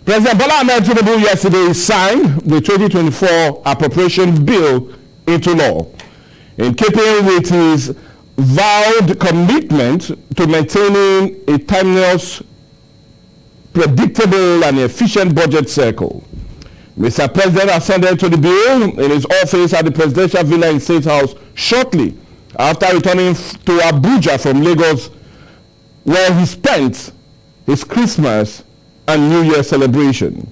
President Bola Ahmed Tinubu yesterday signed the 2024 appropriation bill into law, in keeping with his vowed commitment to maintaining a timeless, predictable and efficient budget cycle. Mr. President ascended to the bill in his office at the Presidential Villa in State House shortly after returning to Abuja from Lagos, where he spent his Christmas and New Year celebration.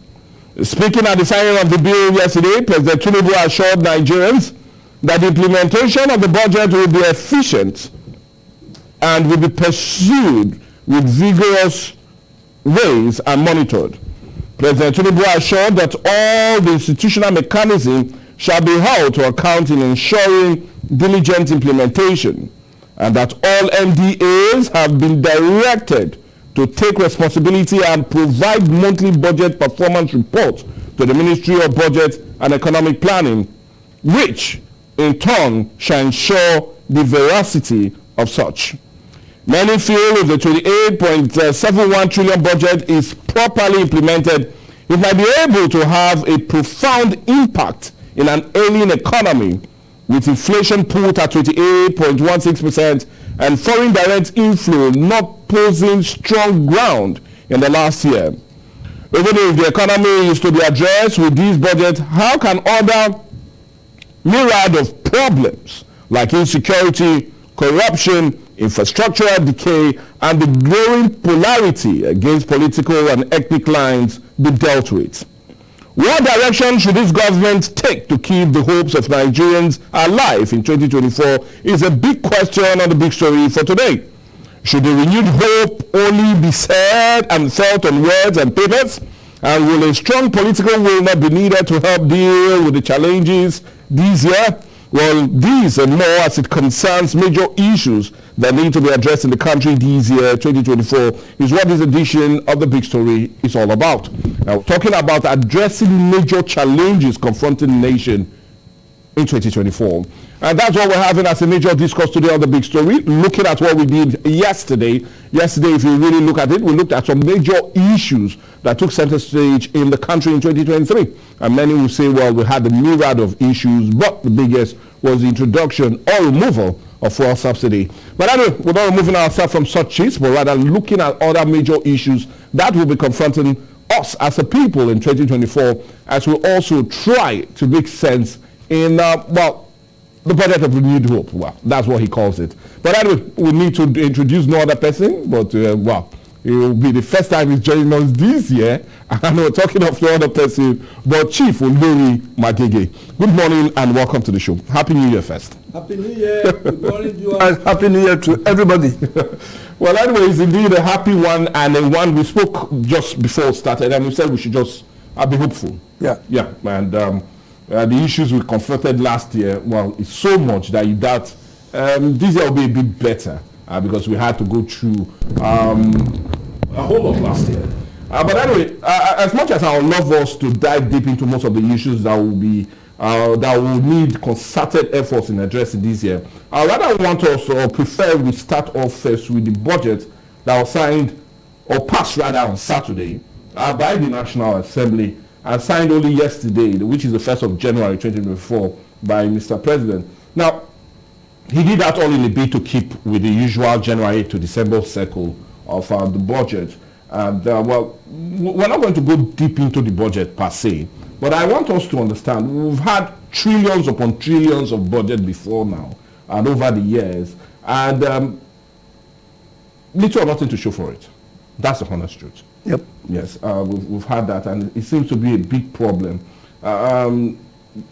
Speaking at the signing of the bill yesterday, President Tinubu assured Nigerians that the implementation of the budget will be efficient and will be pursued with vigorous ways and monitored. President Tinubu assured that all the institutional mechanisms shall be held to account in ensuring diligent implementation, and that all MDAs have been directed to take responsibility and provide monthly budget performance reports to the Ministry of Budget and Economic Planning, which in turn shall ensure the veracity of such. Many feel if the 28.71 trillion budget is properly implemented, it might be able to have a profound impact in an ailing economy, with inflation put at 28.16% and foreign direct inflow not posing strong ground in the last year. Even if the economy is to be addressed with this budget, how can other myriad of problems like insecurity, corruption, infrastructural decay, and the growing polarity against political and ethnic lines be dealt with? What direction should this government take to keep the hopes of Nigerians alive in 2024 is a big question on the big story for today. Should the renewed hope only be said and felt on words and papers? And will a strong political will not be needed to help deal with the challenges this year? Well, these and more as it concerns major issues that need to be addressed in the country this year, 2024, is what this edition of The Big Story is all about. Now, talking about addressing major challenges confronting the nation in 2024. And that's what we're having as a major discourse today on The Big Story, looking at what we did yesterday. Yesterday, if you really look at it, we looked at some major issues that took center stage in the country in 2023. And many will say, well, we had a myriad of issues, but the biggest was the introduction or removal of fuel subsidy. But anyway, we're not removing ourselves from such issues, but rather looking at other major issues that will be confronting us as a people in 2024, as we also try to make sense in, the budget of renewed hope. Well, that's what he calls it. But anyway, we need to introduce no other person, but it will be the first time he's joining us this year. And we're talking of no other person, but Chief Olori Magege. Good morning and welcome to the show. Happy New Year first. Happy New Year. Good morning, you and Happy New Year to everybody. Well, anyway, it's indeed a happy one, and a one we spoke just before it started, and we said we should just be hopeful. Yeah. Yeah, and the issues we confronted last year, well, it's so much that this year will be a bit better because we had to go through a whole lot last year. But anyway, as much as I would love us to dive deep into most of the issues that will need concerted efforts in addressing this year, I rather want us, or prefer we start off first with the budget that was signed, or passed rather, on Saturday by the National Assembly, and signed only yesterday, which is the 1st of January 2024, by Mr. President. Now, he did that all in a bid to keep with the usual January to December cycle of the budget. And, well, we're not going to go deep into the budget per se, but I want us to understand, we've had trillions upon trillions of budget before now, and over the years, and little or nothing to show for it. That's the honest truth. Yep. Yes, we've had that, and it seems to be a big problem,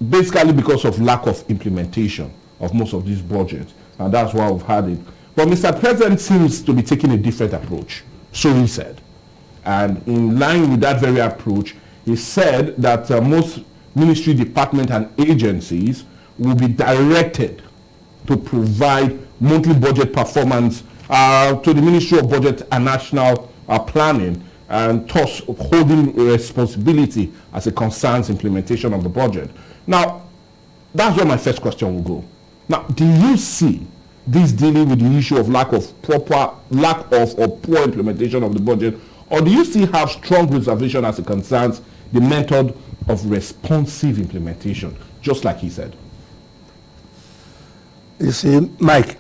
basically because of lack of implementation of most of these budgets, and that's why we've had it. But Mr. President seems to be taking a different approach, so he said. And in line with that very approach, he said that most ministry, department, and agencies will be directed to provide monthly budget performance to the Ministry of Budget and National Planning, and thus holding responsibility as it concerns implementation of the budget. Now, that's where my first question will go. Now, do you see this dealing with the issue of lack of or poor implementation of the budget Or do you still have strong reservation as it concerns the method of responsive implementation, just like he said? You see, Mike,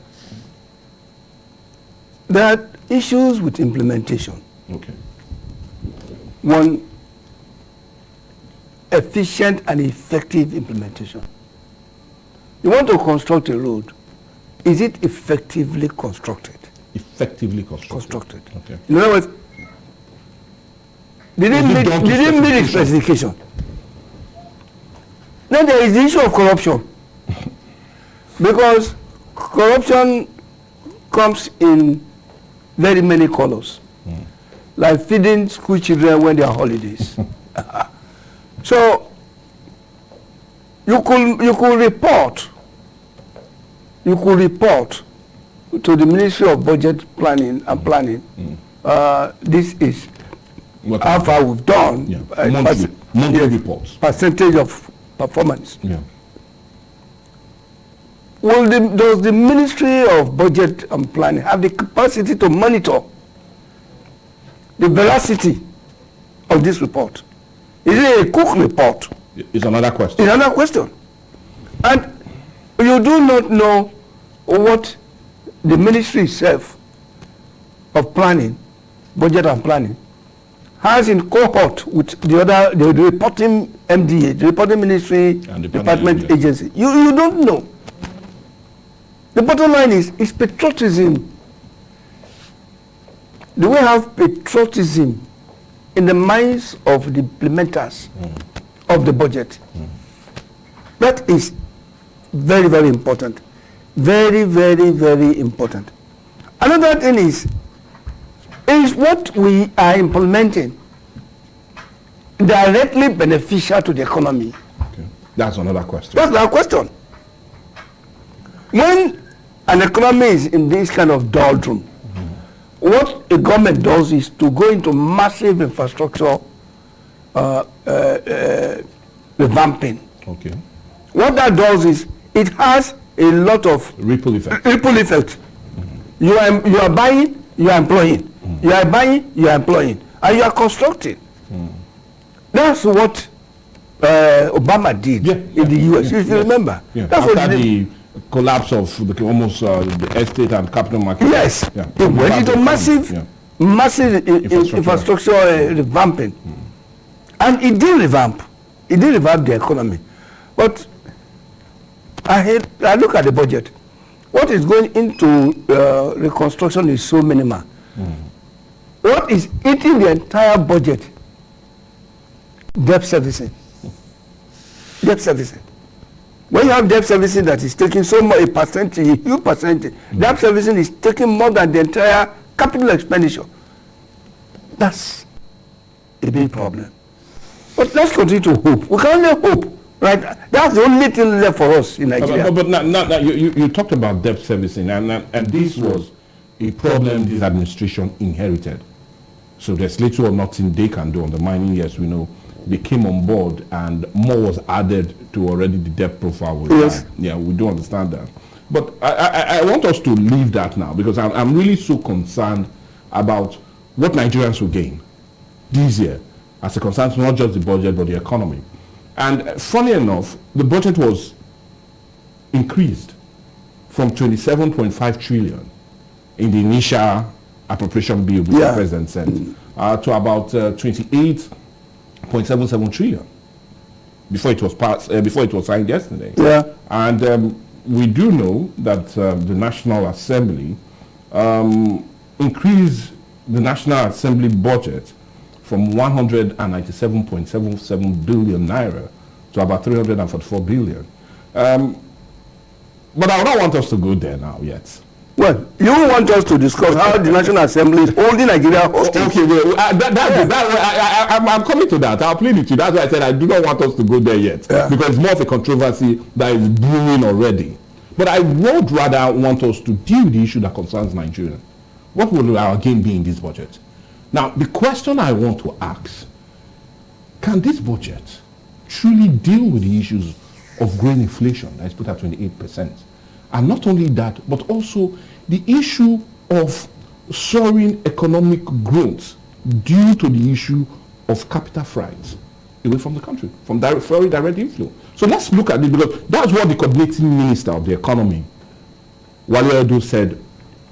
there are issues with implementation. Okay. One, efficient and effective implementation. You want to construct a road, is it effectively constructed? Effectively constructed. Okay. In other words, didn't meet the specification. Then there is the issue of corruption. Because corruption comes in very many colors. Like feeding school children when they are holidays. So you could report to the Ministry of Budget Planning and Planning. This is how far we've done. Yeah. Monthly reports. Percentage of performance. Yeah. Does the Ministry of Budget and Planning have the capacity to monitor the veracity of this report? Is it a cook report? It's another question. It's another question. And you do not know what the Ministry itself of Planning, Budget and Planning, has in cohort with the reporting MDA, the reporting Ministry, and Department Agency. You don't know. The bottom line is patriotism. Do we have patriotism in the minds of the implementers of the budget? That is very, very important. Very, very, very important. Another thing is what we are implementing directly beneficial to the economy? Okay. That's another question. That's another question. When an economy is in this kind of doldrum, what a government does is to go into massive infrastructure revamping. Okay. What that does is it has a lot of ripple effect. You are buying, you are employing. You are buying, you are employing, and you are constructing. That's what Obama did in the U.S. If you remember, that's after what the collapse of the estate and capital market. Yes, it went into massive infrastructure revamping, and it did revamp. It did revamp the economy, but I look at the budget. What is going into reconstruction is so minimal. What is eating the entire budget? Debt servicing. Debt servicing. When you have debt servicing that is taking so much a huge percentage, debt servicing is taking more than the entire capital expenditure. That's a big problem. But let's continue to hope. We can only hope, right? That's the only thing left for us in Nigeria. But now you talked about debt servicing, and this was a problem this administration inherited. So there's little or nothing they can do on the mining. Yes, we know they came on board and more was added to already the debt profile. Yes. Yeah, we do understand that. But I want us to leave that now, because I'm really so concerned about what Nigerians will gain this year as it concerns not just the budget but the economy. And funny enough, the budget was increased from 27.5 trillion in the initial appropriation bill which the president sent to about 28.77 trillion before it was passed, before it was signed yesterday. Yeah. And we do know that the National Assembly increased the National Assembly budget from 197.77 billion naira to about 344 billion. But I don't want us to go there now yet. Well, you want us to discuss how the National Assembly is holding Nigeria hostage. Okay, well, I'm coming to that. I'll plead with you. That's why I said I do not want us to go there yet. Yeah. Because it's more of a controversy that is brewing already. But I would rather want us to deal with the issue that concerns Nigeria. What will our gain be in this budget? Now, the question I want to ask, can this budget truly deal with the issues of growing inflation that is put at 28%? And not only that, but also the issue of soaring economic growth due to the issue of capital flight away from the country, from very direct influence. So let's look at it, because that's what the coordinating minister of the economy, Wale Edo, said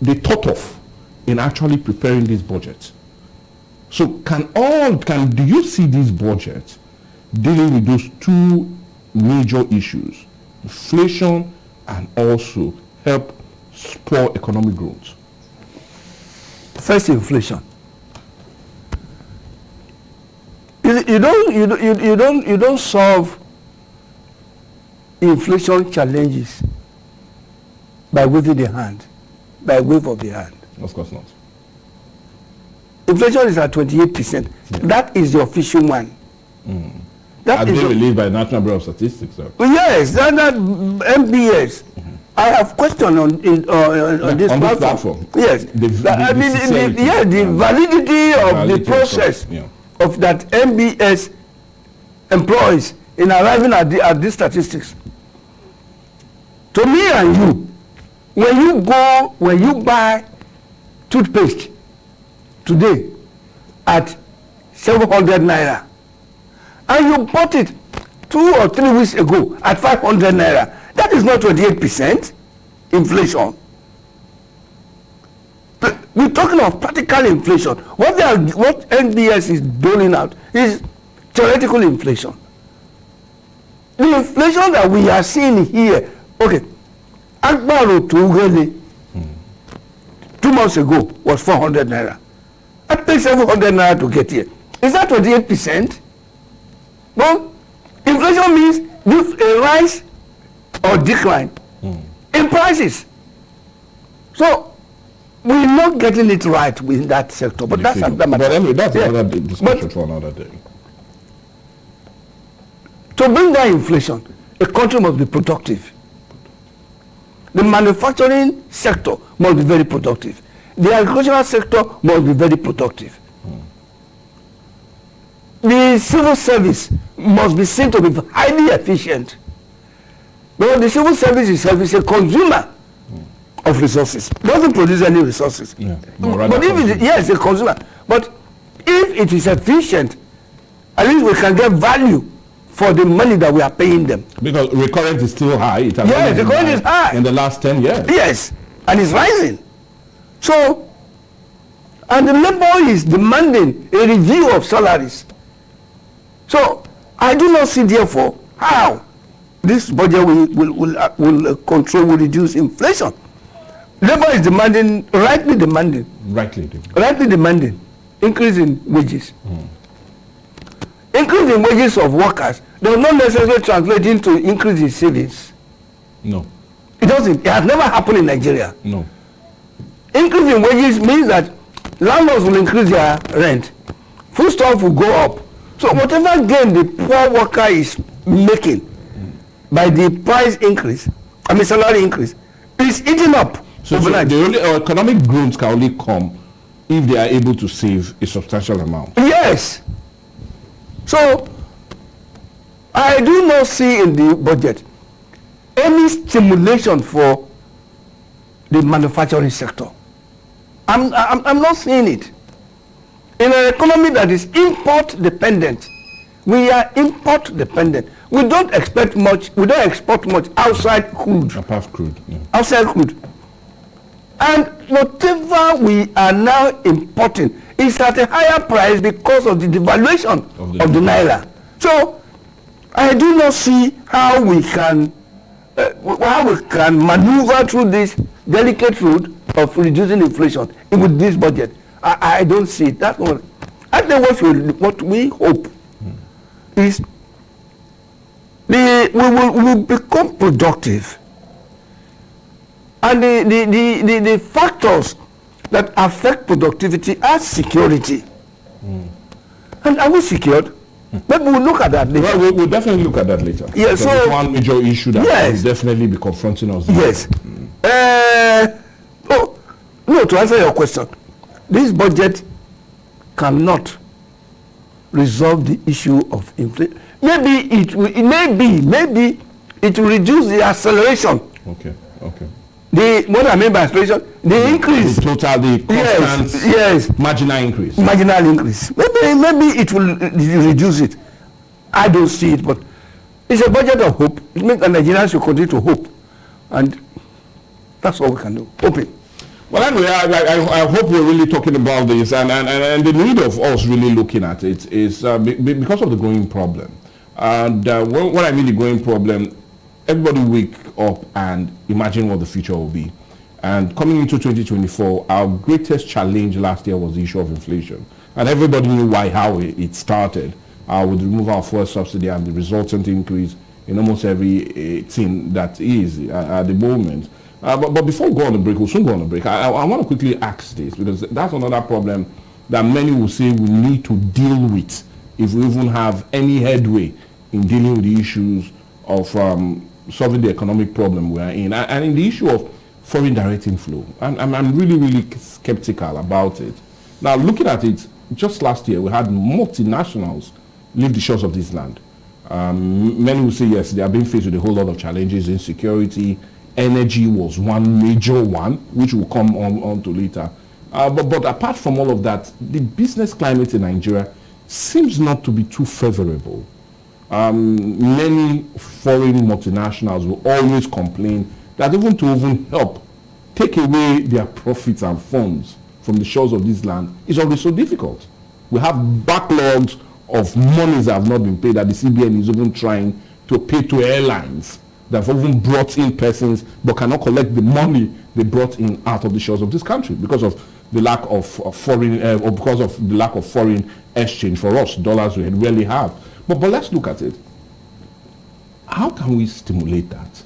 they thought of in actually preparing this budget. So do you see this budget dealing with those two major issues, inflation and also help spur economic growth? First, inflation. You don't solve inflation challenges by waving the hand, by wave of the hand. Of course not. Inflation is at 28%. Yeah. That is the official one. That is released by the National Bureau of Statistics. Sir. Yes, that MBS. I have questions on this platform. Yes, the validity of the process of that MBS employs in arriving at these statistics. To me and you, when you buy toothpaste today at 700 naira, and you bought it 2 or 3 weeks ago at 500 naira, that is not 28% inflation. We're talking of practical inflation. What NBS is doling out is theoretical inflation. The inflation that we are seeing here, okay, Agbaro to Ugele 2 months ago was 400 naira. I paid 700 naira to get here. Is that 28%? No. Inflation means a rise or decline in prices. So we're not getting it right within that sector, but that's another matter. But anyway, that's another discussion for another day. To bring down inflation, a country must be productive. The manufacturing sector must be very productive. The agricultural sector must be very productive. The civil service must be seen to be highly efficient. Because the civil service itself is a consumer of resources. It doesn't produce any resources. Yeah. But if it, yes, a consumer. But if it is efficient, at least we can get value for the money that we are paying them. Because recurrent is still high. It has yes, recurrent is high. In the last 10 years. Yes, and it's rising. So, and the labor is demanding a review of salaries. So, I do not see, therefore, how this budget will control, will reduce inflation. Labor is rightly demanding increase in wages. Increase in wages of workers does not necessarily translate into increase in savings. No. It doesn't. It has never happened in Nigeria. No. Increase in wages means that landlords will increase their rent. Foodstuff will go up. So whatever gain the poor worker is making by the price increase, salary increase, is eaten up. So the only economic growth can only come if they are able to save a substantial amount. Yes. So I do not see in the budget any stimulation for the manufacturing sector. I'm not seeing it. In an economy that is import dependent, we are import dependent. We don't expect much. We don't export much outside crude. Apart crude. Yeah. Outside crude. And whatever we are now importing is at a higher price because of the devaluation of the naira. So I do not see how we can maneuver through this delicate route of reducing inflation with this budget. I don't see it. That's one. I think what we hope is we will become productive, and the factors that affect productivity are security. And are we secured? Maybe we'll look at that later. Well, we'll definitely look at that later. Yeah, so it's one major issue that will definitely be confronting us. Yes. No, to answer your question, this budget cannot resolve the issue of inflation. Maybe it will reduce the acceleration. Okay. What I mean by inflation, the increase. The total, the constant yes, marginal increase. Marginal increase. Maybe it will reduce it. I don't see it, but it's a budget of hope. It means the Nigerians should continue to hope. And that's all we can do. Hoping. Well, anyway, I hope we're really talking about this, and the need of us really looking at it is because of the growing problem. And when I mean the growing problem, everybody wake up and imagine what the future will be. And coming into 2024, our greatest challenge last year was the issue of inflation. And everybody knew how it started with the removal of fuel subsidy and the resultant increase in almost every thing that is at the moment. But before we go on the break, we'll soon go on the break. I want to quickly ask this, because that's another problem that many will say we need to deal with if we even have any headway in dealing with the issues of solving the economic problem we are in. And in the issue of foreign direct inflow, I'm really, really skeptical about it. Now, looking at it, just last year, we had multinationals leave the shores of this land. Many will say, yes, they are being faced with a whole lot of challenges. Insecurity, energy was one major one, which will come on to later. But apart from all of that, the business climate in Nigeria seems not to be too favorable. Many foreign multinationals will always complain that even to help take away their profits and funds from the shores of this land is always so difficult. We have backlogs of monies that have not been paid, that the CBN is even trying to pay to airlines that have even brought in persons but cannot collect the money they brought in out of the shores of this country because of the lack of foreign or because of the lack of foreign exchange for us. Dollars we rarely have. But let's look at it. How can we stimulate that?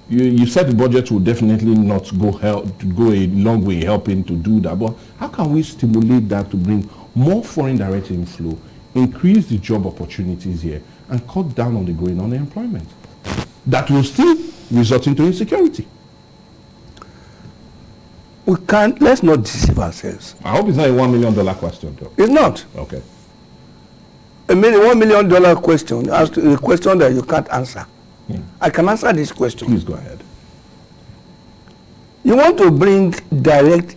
You said the budget will definitely not go a long way helping to do that. But how can we stimulate that to bring more foreign direct inflow, increase the job opportunities here, and cut down on the growing unemployment? That will still result into insecurity. We can't, let's not deceive ourselves. I hope it's not a $1 million question, though. It's not. Okay. $1 million question, ask a question that you can't answer. I can answer this question. Please go ahead. You want to bring direct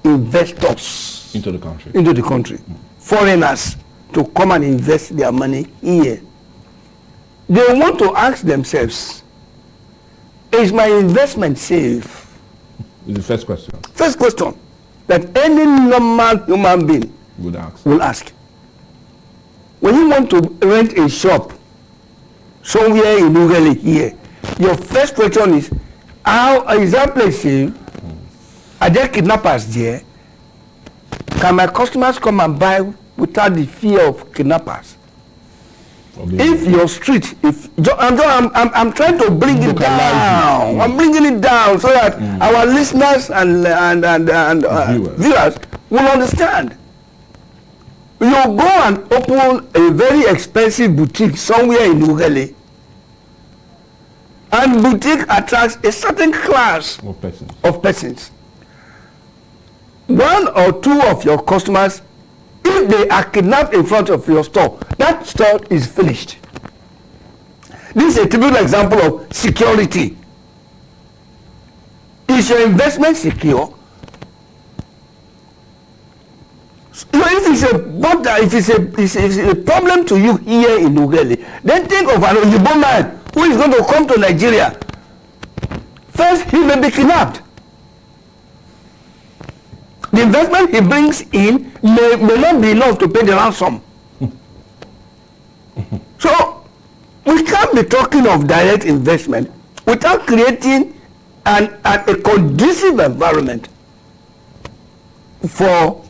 investors into the country. Foreigners to come and invest their money here. They want to ask themselves, is my investment safe? Is the first question. First question that any normal human being will ask. When you want to rent a shop somewhere in Ughelli here, your first question is, how is that place safe? Are there kidnappers there? Can my customers come and buy without the fear of kidnappers? If your street, I'm trying to bring it down. I'm bringing it down so that our listeners and viewers will understand. You go and open a very expensive boutique somewhere in Ughelli, and boutique attracts a certain class of persons. One or two of your customers, if they are kidnapped in front of your store, that store is finished. This is a typical example of security. Is your investment secure? If it's a problem to you here in Ughelli, then think of an Oyibo man who is going to come to Nigeria. First, he may be kidnapped. The investment he brings in may not be enough to pay the ransom. So, we can't be talking of direct investment without creating a conducive environment for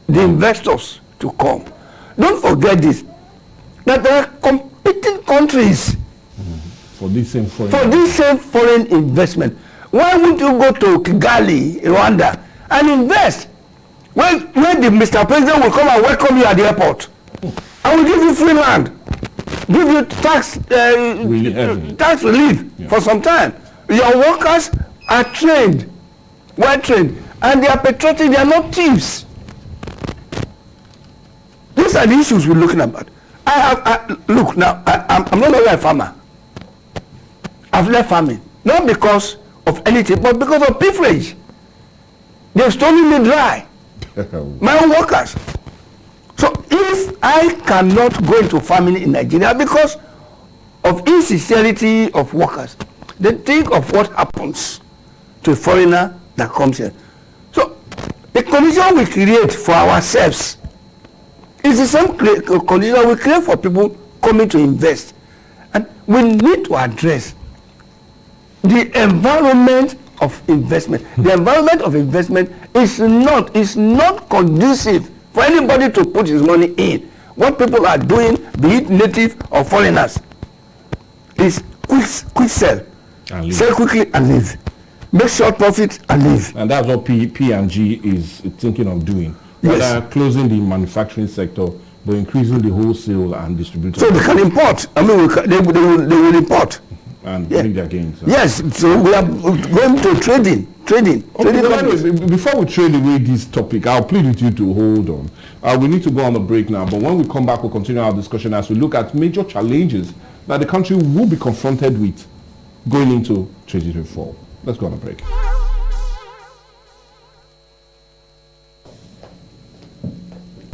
the investors to come. Don't forget this, that there are competing countries for this same foreign investment. Why wouldn't you go to Kigali, Rwanda, and invest when the Mr. President will come and welcome you at the airport? I will give you free land, give you tax relief for some time. Your workers are trained, well trained, and they are patriotic, they are not thieves. These are the issues we're looking about. Look, now, I'm no longer a farmer. I've left farming, not because of anything, but because of pilferage. They've stolen me dry. My own workers. So if I cannot go into farming in Nigeria because of insincerity of workers, then think of what happens to a foreigner that comes here. So the condition we create for ourselves is the same condition we create for people coming to invest. And we need to address the environment of investment. The environment of investment is not conducive for anybody to put his money in. What people are doing, be it native or foreigners, is quick sell. Sell quickly and leave. Make short profit and leave. And that's what P&G is thinking of doing. Yes. Closing the manufacturing sector, but increasing the wholesale and distribution. So they can import. I mean, they will import. And make their gains. Yes, so we are going to trading. Okay, anyway, before we trade away this topic, I'll plead with you to hold on. We need to go on a break now, but when we come back, we'll continue our discussion as we look at major challenges that the country will be confronted with going into 2024. Let's go on a break.